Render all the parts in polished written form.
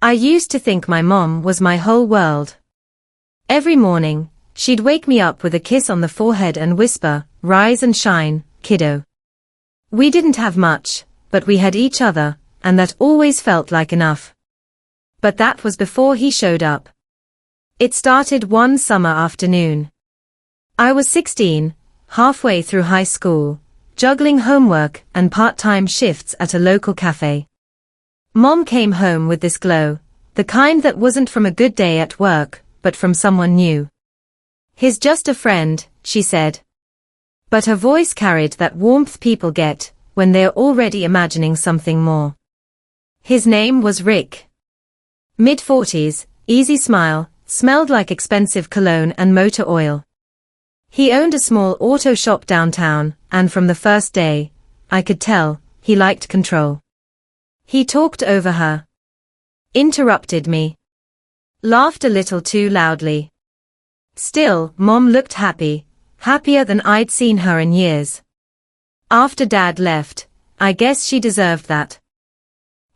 I used to think my mom was my whole world. Every morning, she'd wake me up with a kiss on the forehead and whisper, "Rise and shine, kiddo." We didn't have much, but we had each other, and that always felt like enough. But that was before he showed up. It started one summer afternoon. I was 16, halfway through high school, juggling homework and part-time shifts at a local cafe. Mom came home with this glow, the kind that wasn't from a good day at work, but from someone new. "He's just a friend," she said. But her voice carried that warmth people get when they're already imagining something more. His name was Rick. Mid-40s, easy smile, smelled like expensive cologne and motor oil. He owned a small auto shop downtown, and from the first day, I could tell, he liked control. He talked over her. Interrupted me. Laughed a little too loudly. Still, Mom looked happy, happier than I'd seen her in years. After Dad left, I guess she deserved that.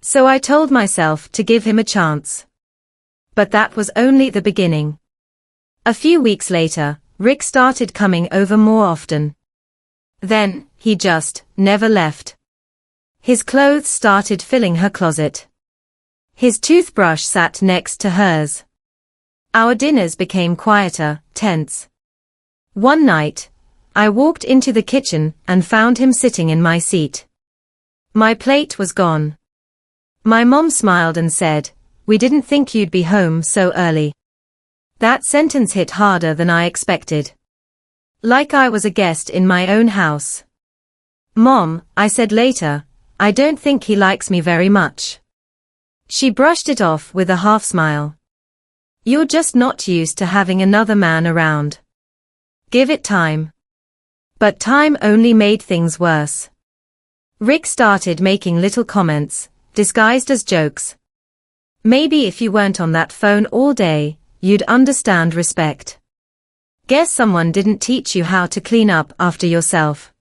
So I told myself to give him a chance. But that was only the beginning. A few weeks later, Rick started coming over more often. Then, he just never left. His clothes started filling her closet. His toothbrush sat next to hers. Our dinners became quieter, tense. One night, I walked into the kitchen and found him sitting in my seat. My plate was gone. My mom smiled and said, "We didn't think you'd be home so early." That sentence hit harder than I expected. Like I was a guest in my own house. "Mom," I said later, "I don't think he likes me very much." She brushed it off with a half smile. "You're just not used to having another man around. Give it time." But time only made things worse. Rick started making little comments, disguised as jokes. "Maybe if you weren't on that phone all day, you'd understand respect. Guess someone didn't teach you how to clean up after yourself."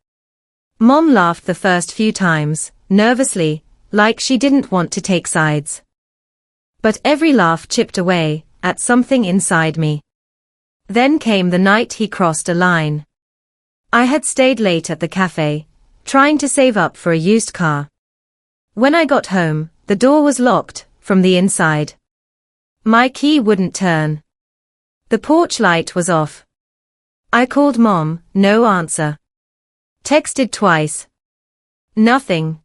Mom laughed the first few times, nervously, like she didn't want to take sides. But every laugh chipped away at something inside me. Then came the night he crossed a line. I had stayed late at the cafe, trying to save up for a used car. When I got home, the door was locked from the inside. My key wouldn't turn. The porch light was off. I called Mom, no answer. Texted twice. Nothing.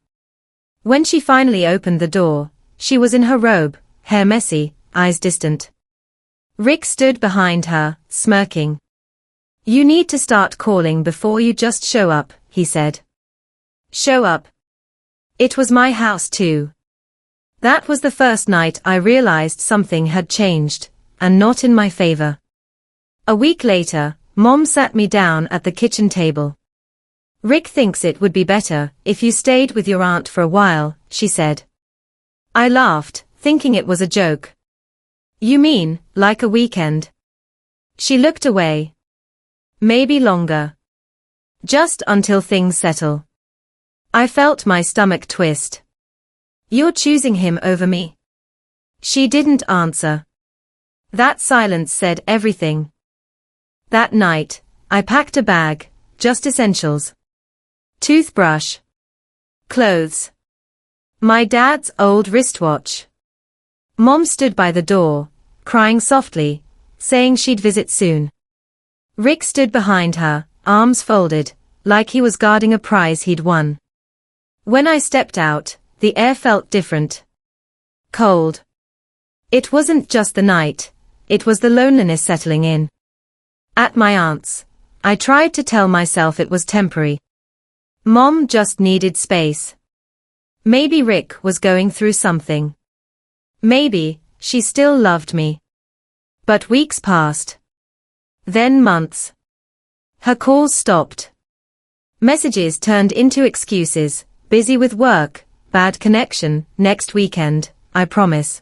When she finally opened the door, she was in her robe, hair messy, eyes distant. Rick stood behind her, smirking. "You need to start calling before you just show up," he said. Show up. It was my house too. That was the first night I realized something had changed, and not in my favor. A week later, Mom sat me down at the kitchen table. "Rick thinks it would be better if you stayed with your aunt for a while," she said. I laughed, thinking it was a joke. "You mean, like a weekend?" She looked away. "Maybe longer. Just until things settle." I felt my stomach twist. "You're choosing him over me?" She didn't answer. That silence said everything. That night, I packed a bag, just essentials. Toothbrush. Clothes. My dad's old wristwatch. Mom stood by the door, crying softly, saying she'd visit soon. Rick stood behind her, arms folded, like he was guarding a prize he'd won. When I stepped out, the air felt different. Cold. It wasn't just the night, it was the loneliness settling in. At my aunt's, I tried to tell myself it was temporary. Mom just needed space. Maybe Rick was going through something. Maybe she still loved me. But weeks passed. Then months. Her calls stopped. Messages turned into excuses, busy with work, bad connection, next weekend, I promise.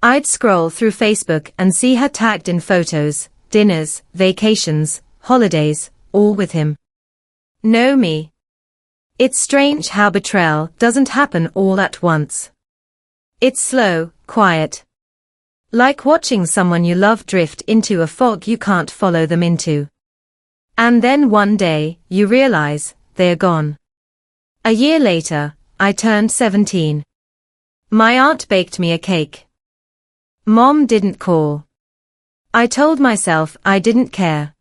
I'd scroll through Facebook and see her tagged in photos, dinners, vacations, holidays, all with him. Know me. It's strange how betrayal doesn't happen all at once. It's slow, quiet. Like watching someone you love drift into a fog you can't follow them into. And then one day, you realize, they're gone. A year later, I turned 17. My aunt baked me a cake. Mom didn't call. I told myself I didn't care.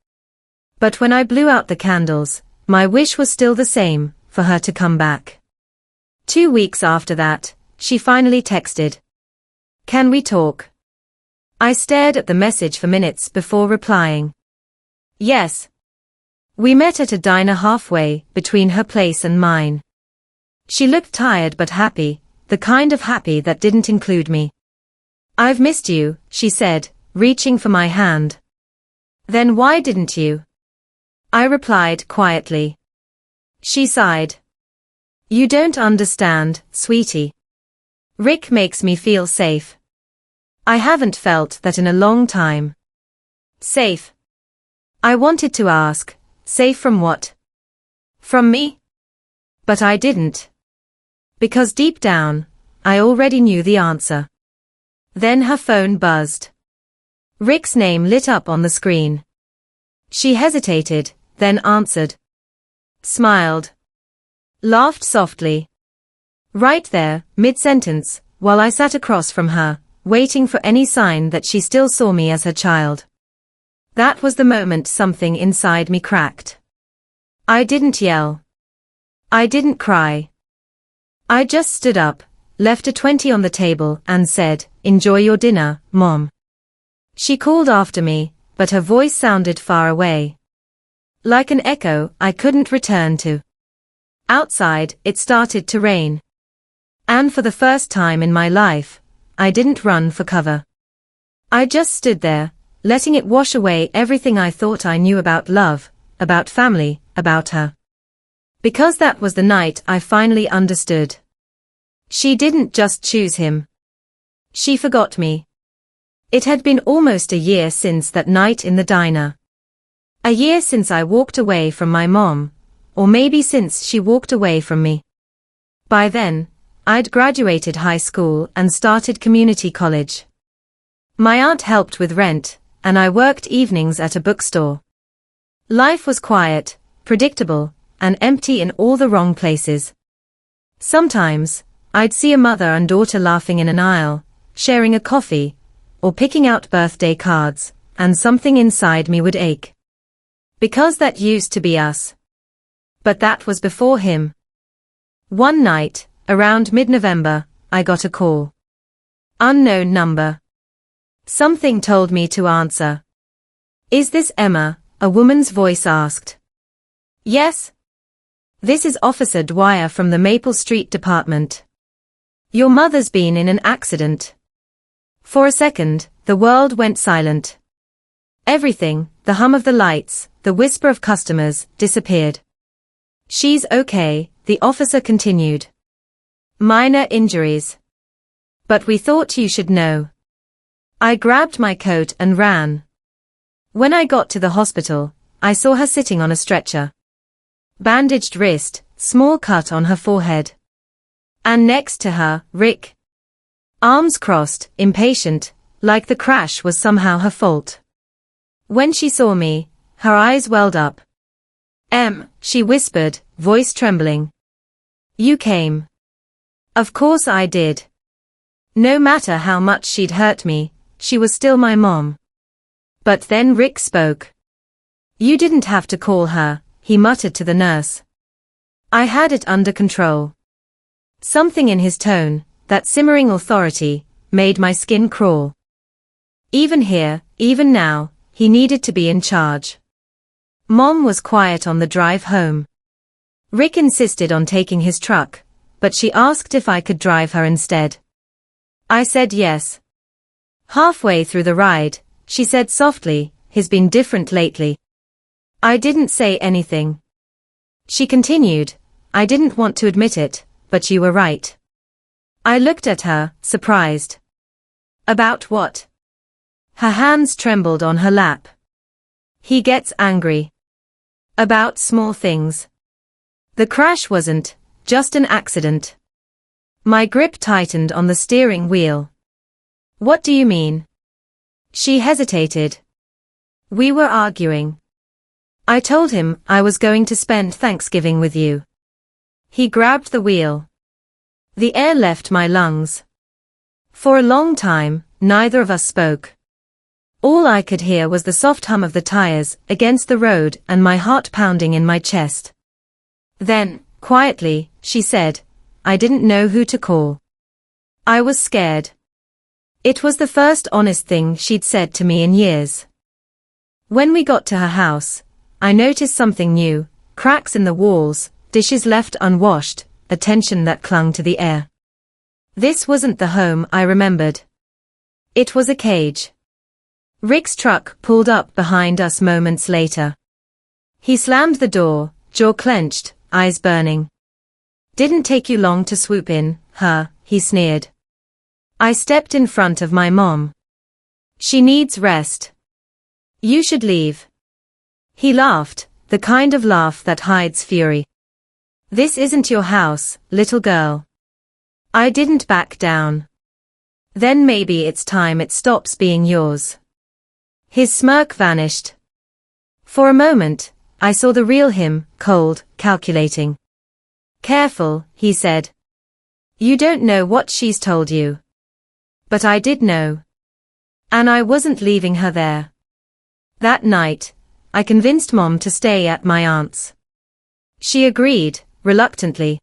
But when I blew out the candles, my wish was still the same, for her to come back. 2 weeks after that, she finally texted. "Can we talk?" I stared at the message for minutes before replying. Yes. We met at a diner halfway between her place and mine. She looked tired but happy, the kind of happy that didn't include me. "I've missed you," she said, reaching for my hand. "Then why didn't you?" I replied quietly. She sighed. "You don't understand, sweetie. Rick makes me feel safe. I haven't felt that in a long time." Safe? I wanted to ask, safe from what? From me? But I didn't. Because deep down, I already knew the answer. Then her phone buzzed. Rick's name lit up on the screen. She hesitated, then answered. Smiled. Laughed softly. Right there, mid-sentence, while I sat across from her, waiting for any sign that she still saw me as her child. That was the moment something inside me cracked. I didn't yell. I didn't cry. I just stood up, left a 20 on the table and said, "Enjoy your dinner, Mom." She called after me, but her voice sounded far away. Like an echo I couldn't return to. Outside, it started to rain. And for the first time in my life, I didn't run for cover. I just stood there, letting it wash away everything I thought I knew about love, about family, about her. Because that was the night I finally understood. She didn't just choose him. She forgot me. It had been almost a year since that night in the diner. A year since I walked away from my mom, or maybe since she walked away from me. By then, I'd graduated high school and started community college. My aunt helped with rent, and I worked evenings at a bookstore. Life was quiet, predictable, and empty in all the wrong places. Sometimes, I'd see a mother and daughter laughing in an aisle, sharing a coffee, or picking out birthday cards, and something inside me would ache. Because that used to be us. But that was before him. One night, around mid-November, I got a call. Unknown number. Something told me to answer. "Is this Emma?" a woman's voice asked. "Yes. This is Officer Dwyer from the Maple Street Department. Your mother's been in an accident." For a second, the world went silent. Everything, the hum of the lights, the whisper of customers, disappeared. "She's okay," the officer continued. "Minor injuries. But we thought you should know." I grabbed my coat and ran. When I got to the hospital, I saw her sitting on a stretcher. Bandaged wrist, small cut on her forehead. And next to her, Rick. Arms crossed, impatient, like the crash was somehow her fault. When she saw me, her eyes welled up. She whispered, voice trembling. "You came." Of course I did. No matter how much she'd hurt me, she was still my mom. But then Rick spoke. "You didn't have to call her," he muttered to the nurse. I had it under control. Something in his tone, that simmering authority, made my skin crawl. Even here, even now, he needed to be in charge. Mom was quiet on the drive home. Rick insisted on taking his truck, but she asked if I could drive her instead. I said yes. Halfway through the ride, she said softly, "He's been different lately." I didn't say anything. She continued, "I didn't want to admit it, but you were right." I looked at her, surprised. "About what?" Her hands trembled on her lap. "He gets angry. About small things. The crash wasn't just an accident. My grip tightened on the steering wheel. What do you mean? She hesitated. We were arguing. I told him I was going to spend Thanksgiving with you. He grabbed the wheel. The air left my lungs. For a long time, neither of us spoke. All I could hear was the soft hum of the tires against the road and my heart pounding in my chest. Then, quietly, she said, I didn't know who to call. I was scared. It was the first honest thing she'd said to me in years. When we got to her house, I noticed something new, cracks in the walls, dishes left unwashed, a tension that clung to the air. This wasn't the home I remembered. It was a cage. Rick's truck pulled up behind us moments later. He slammed the door, jaw clenched, eyes burning. Didn't take you long to swoop in, huh? He sneered. I stepped in front of my mom. She needs rest. You should leave. He laughed, the kind of laugh that hides fury. This isn't your house, little girl. I didn't back down. Then maybe it's time it stops being yours. His smirk vanished. For a moment, I saw the real him, cold, calculating. Careful, he said. You don't know what she's told you. But I did know. And I wasn't leaving her there. That night, I convinced Mom to stay at my aunt's. She agreed, reluctantly.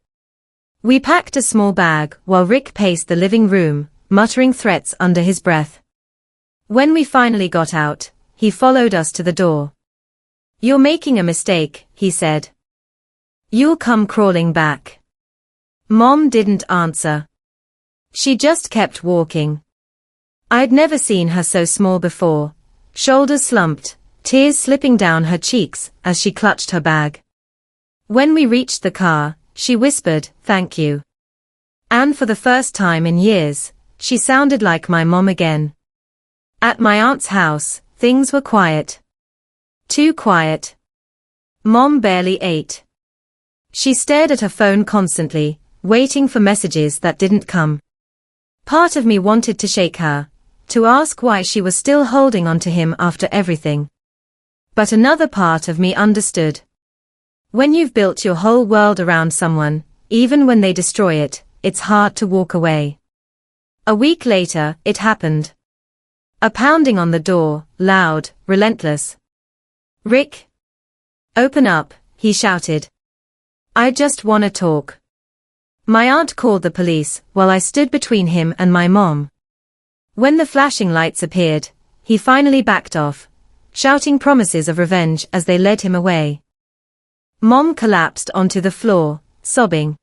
We packed a small bag while Rick paced the living room, muttering threats under his breath. When we finally got out, he followed us to the door. You're making a mistake, he said. You'll come crawling back. Mom didn't answer. She just kept walking. I'd never seen her so small before, shoulders slumped, tears slipping down her cheeks as she clutched her bag. When we reached the car, she whispered, thank you. And for the first time in years, she sounded like my mom again. At my aunt's house, things were quiet. Too quiet. Mom barely ate. She stared at her phone constantly, waiting for messages that didn't come. Part of me wanted to shake her, to ask why she was still holding on to him after everything. But another part of me understood. When you've built your whole world around someone, even when they destroy it, it's hard to walk away. A week later, it happened. A pounding on the door, loud, relentless. Rick? Open up, he shouted. I just wanna talk. My aunt called the police while I stood between him and my mom. When the flashing lights appeared, he finally backed off, shouting promises of revenge as they led him away. Mom collapsed onto the floor, sobbing.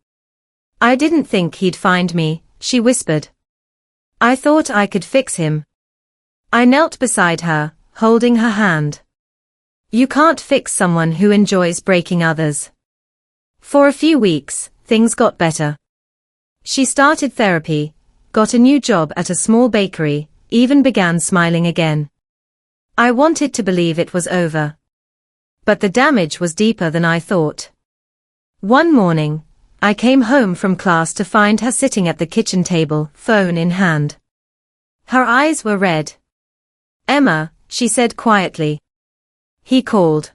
I didn't think he'd find me, she whispered. I thought I could fix him. I knelt beside her, holding her hand. You can't fix someone who enjoys breaking others. For a few weeks, things got better. She started therapy, got a new job at a small bakery, even began smiling again. I wanted to believe it was over. But the damage was deeper than I thought. One morning, I came home from class to find her sitting at the kitchen table, phone in hand. Her eyes were red. Emma, she said quietly. He called.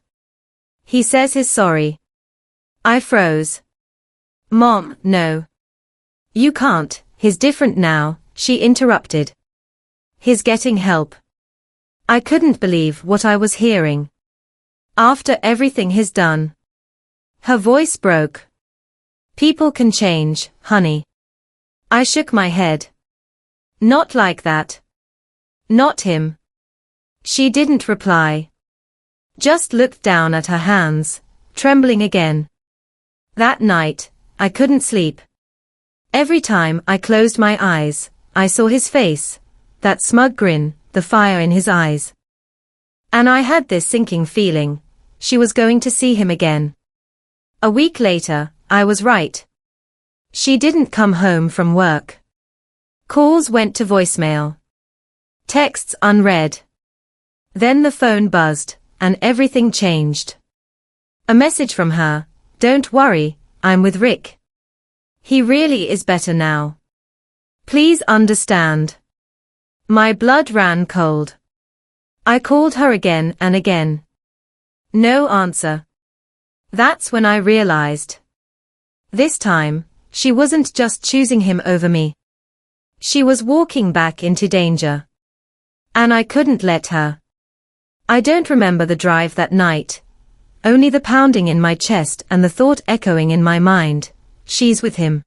He says he's sorry. I froze. Mom, no. You can't, he's different now, she interrupted. He's getting help. I couldn't believe what I was hearing. After everything he's done. Her voice broke. People can change, honey. I shook my head. Not like that. Not him. She didn't reply. Just looked down at her hands, trembling again. That night, I couldn't sleep. Every time I closed my eyes, I saw his face, that smug grin, the fire in his eyes. And I had this sinking feeling, she was going to see him again. A week later, I was right. She didn't come home from work. Calls went to voicemail. Texts unread. Then the phone buzzed, and everything changed. A message from her, don't worry, I'm with Rick. He really is better now. Please understand. My blood ran cold. I called her again and again. No answer. That's when I realized. This time, she wasn't just choosing him over me. She was walking back into danger. And I couldn't let her. I don't remember the drive that night. Only the pounding in my chest and the thought echoing in my mind, she's with him.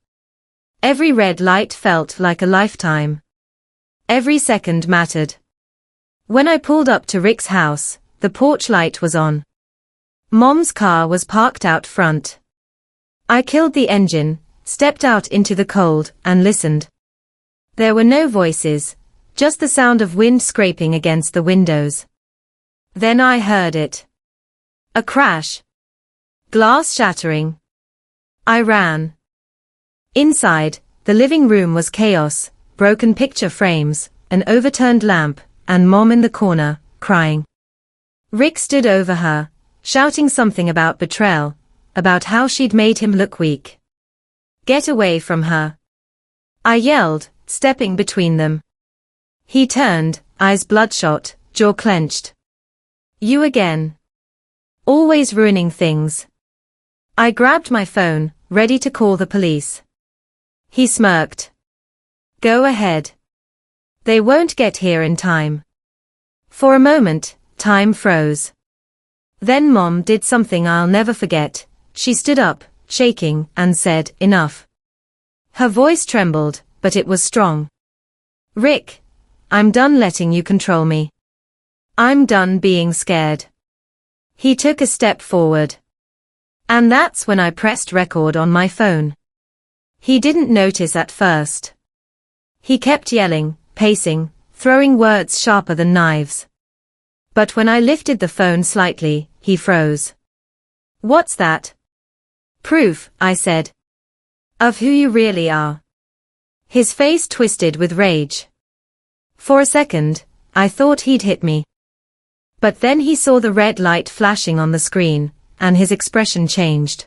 Every red light felt like a lifetime. Every second mattered. When I pulled up to Rick's house, the porch light was on. Mom's car was parked out front. I killed the engine, stepped out into the cold, and listened. There were no voices, just the sound of wind scraping against the windows. Then I heard it. A crash. Glass shattering. I ran. Inside, the living room was chaos, broken picture frames, an overturned lamp, and Mom in the corner, crying. Rick stood over her, shouting something about betrayal, about how she'd made him look weak. Get away from her. I yelled, stepping between them. He turned, eyes bloodshot, jaw clenched. You again. Always ruining things. I grabbed my phone, ready to call the police. He smirked. Go ahead. They won't get here in time. For a moment, time froze. Then Mom did something I'll never forget. She stood up, shaking, and said, enough. Her voice trembled, but it was strong. Rick, I'm done letting you control me. I'm done being scared. He took a step forward. And that's when I pressed record on my phone. He didn't notice at first. He kept yelling, pacing, throwing words sharper than knives. But when I lifted the phone slightly, he froze. What's that? Proof, I said. Of who you really are. His face twisted with rage. For a second, I thought he'd hit me. But then he saw the red light flashing on the screen, and his expression changed.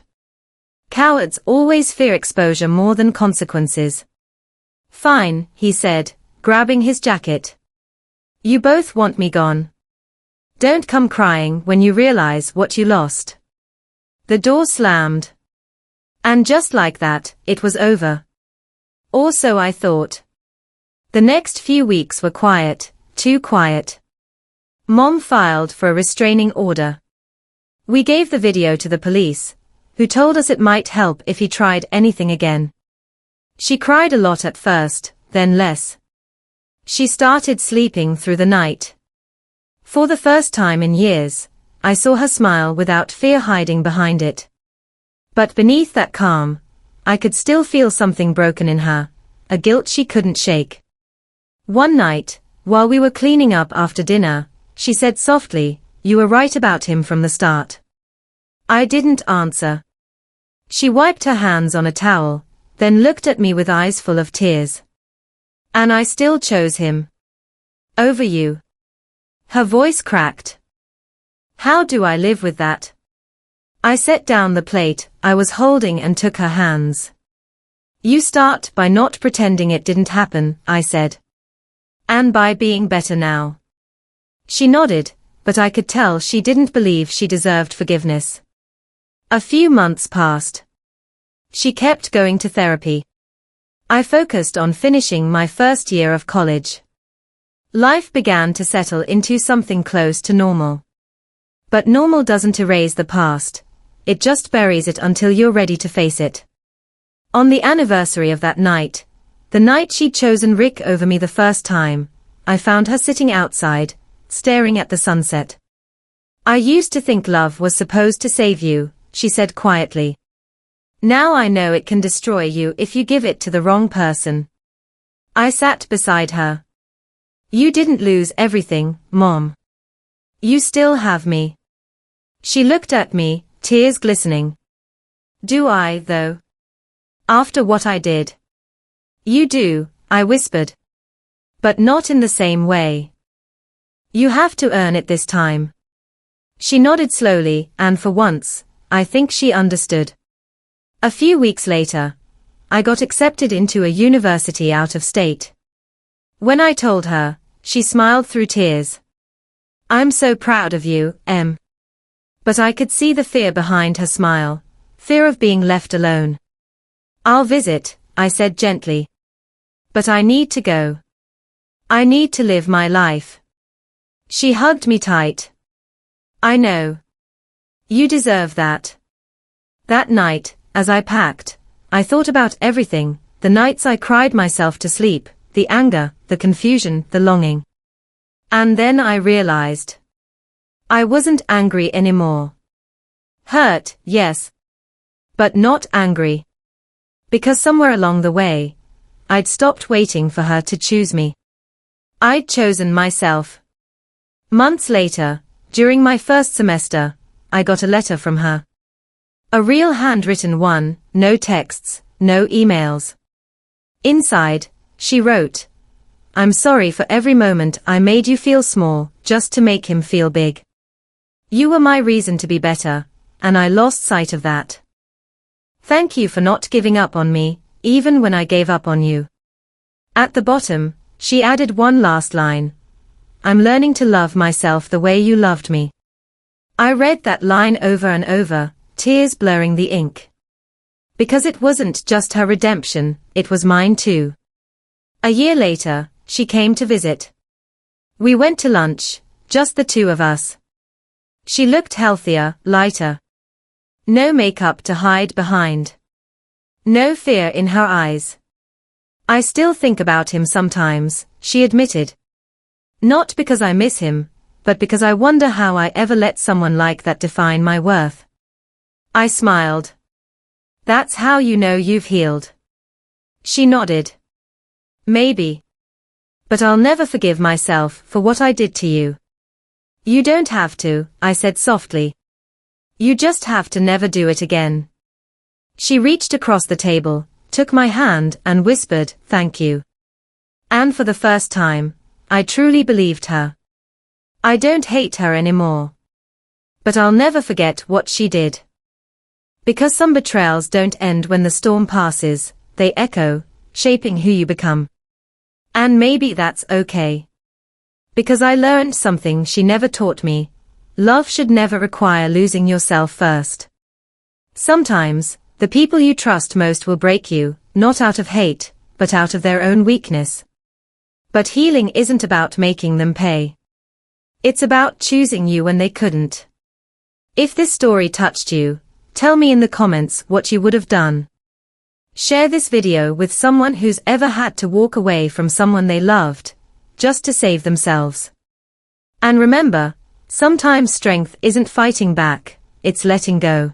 Cowards always fear exposure more than consequences. Fine, he said, grabbing his jacket. You both want me gone. Don't come crying when you realize what you lost. The door slammed. And just like that, it was over. Or so I thought. The next few weeks were quiet, too quiet. Mom filed for a restraining order. We gave the video to the police, who told us it might help if he tried anything again. She cried a lot at first, then less. She started sleeping through the night. For the first time in years, I saw her smile without fear hiding behind it. But beneath that calm, I could still feel something broken in her, a guilt she couldn't shake. One night, while we were cleaning up after dinner, she said softly, "You were right about him from the start." I didn't answer. She wiped her hands on a towel, then looked at me with eyes full of tears. And I still chose him. Over you. Her voice cracked. How do I live with that? I set down the plate I was holding and took her hands. You start by not pretending it didn't happen, I said. And by being better now. She nodded, but I could tell she didn't believe she deserved forgiveness. A few months passed. She kept going to therapy. I focused on finishing my first year of college. Life began to settle into something close to normal. But normal doesn't erase the past, it just buries it until you're ready to face it. On the anniversary of that night, the night she'd chosen Rick over me the first time, I found her sitting outside, staring at the sunset. I used to think love was supposed to save you, she said quietly. Now I know it can destroy you if you give it to the wrong person. I sat beside her. You didn't lose everything, Mom. You still have me. She looked at me, tears glistening. Do I, though? After what I did? You do, I whispered. But not in the same way. You have to earn it this time. She nodded slowly, and for once, I think she understood. A few weeks later, I got accepted into a university out of state. When I told her, she smiled through tears. I'm so proud of you, Em. But I could see the fear behind her smile, fear of being left alone. I'll visit, I said gently. But I need to go. I need to live my life. She hugged me tight. I know. You deserve that. That night, as I packed, I thought about everything, the nights I cried myself to sleep, the anger, the confusion, the longing. And then I realized. I wasn't angry anymore. Hurt, yes. But not angry. Because somewhere along the way, I'd stopped waiting for her to choose me. I'd chosen myself. Months later, during my first semester, I got a letter from her. A real handwritten one, no texts, no emails. Inside, she wrote, I'm sorry for every moment I made you feel small, just to make him feel big. You were my reason to be better, and I lost sight of that. Thank you for not giving up on me, even when I gave up on you. At the bottom, she added one last line. I'm learning to love myself the way you loved me. I read that line over and over, tears blurring the ink. Because it wasn't just her redemption, it was mine too. A year later, she came to visit. We went to lunch, just the two of us. She looked healthier, lighter. No makeup to hide behind. No fear in her eyes. I still think about him sometimes, she admitted. Not because I miss him, but because I wonder how I ever let someone like that define my worth. I smiled. That's how you know you've healed. She nodded. Maybe. But I'll never forgive myself for what I did to you. You don't have to, I said softly. You just have to never do it again. She reached across the table, took my hand and whispered, thank you. And for the first time, I truly believed her. I don't hate her anymore. But I'll never forget what she did. Because some betrayals don't end when the storm passes, they echo, shaping who you become. And maybe that's okay. Because I learned something she never taught me. Love should never require losing yourself first. Sometimes, the people you trust most will break you, not out of hate, but out of their own weakness. But healing isn't about making them pay. It's about choosing you when they couldn't. If this story touched you, tell me in the comments what you would have done. Share this video with someone who's ever had to walk away from someone they loved, just to save themselves. And remember, sometimes strength isn't fighting back, it's letting go.